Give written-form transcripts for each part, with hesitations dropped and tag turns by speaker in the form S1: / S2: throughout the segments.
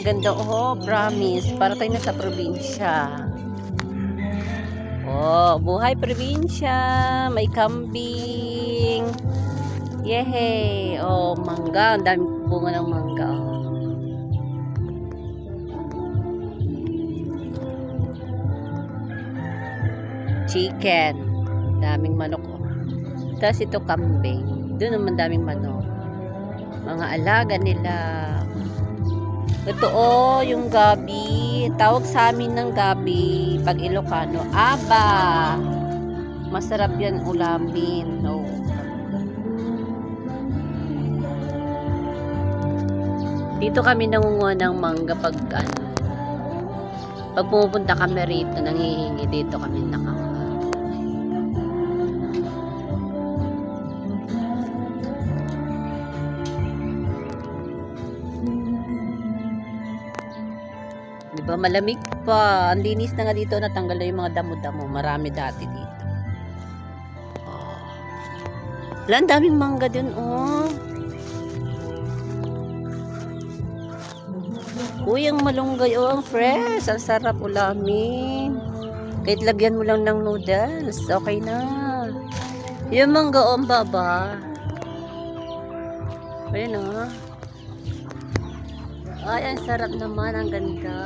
S1: ganda. Oh, promise. Para tayo na sa probinsya. Oh, buhay probinsya. May kambing. Yehey. Oh, mangga. Ang daming bunga ng mangga. Oh. Chicken. Daming manok. Oh. Tapos ito kambing. Doon naman daming manok. Mga alaga nila. Ito oh, yung gabi. Tawag sa amin ng gabi pag Ilocano, aba. Masarap yan ulamin. No. Dito kami nangunguha ng mangga pag pag pumupunta kami rito, nanghihingi dito kami nakakuha. Diba malamig pa. Ang linis na nga dito, natanggal na yung mga damo-damo. Marami dati dito. Oh. Wala, ang daming mangga dun, oh. Uy, ang malunggay, oh, ang fresh. Ang sarap ulamin. Kahit lagyan mo lang ng noodles, okay na. Yung mangga, oh, ang baba. Ayun, oh. Ay, ang sarap naman. Ang ganda.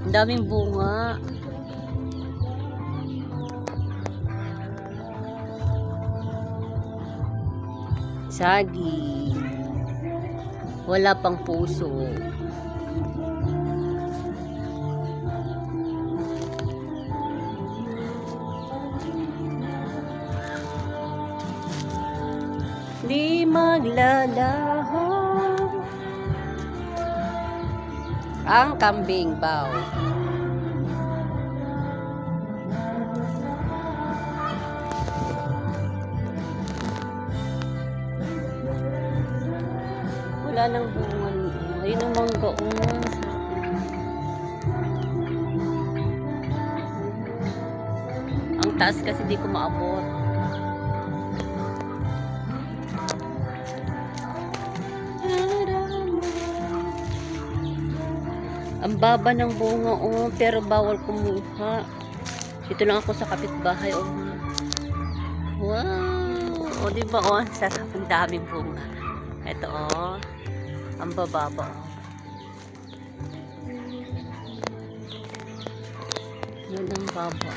S1: Ang daming bunga. Sagi. Wala pang puso. Di maglalaho ang kambing baw. Wala nang bunga. Ayun ang mangga. Ang taas kasi di ko maabot. Ang baba ng bunga, oh, pero bawal kumuha. Dito lang ako sa kapitbahay, oh. Wow! O, diba, oh, ang sarap, ang daming bunga. Ito, oh, ang bababa, oh. Yan ang baba.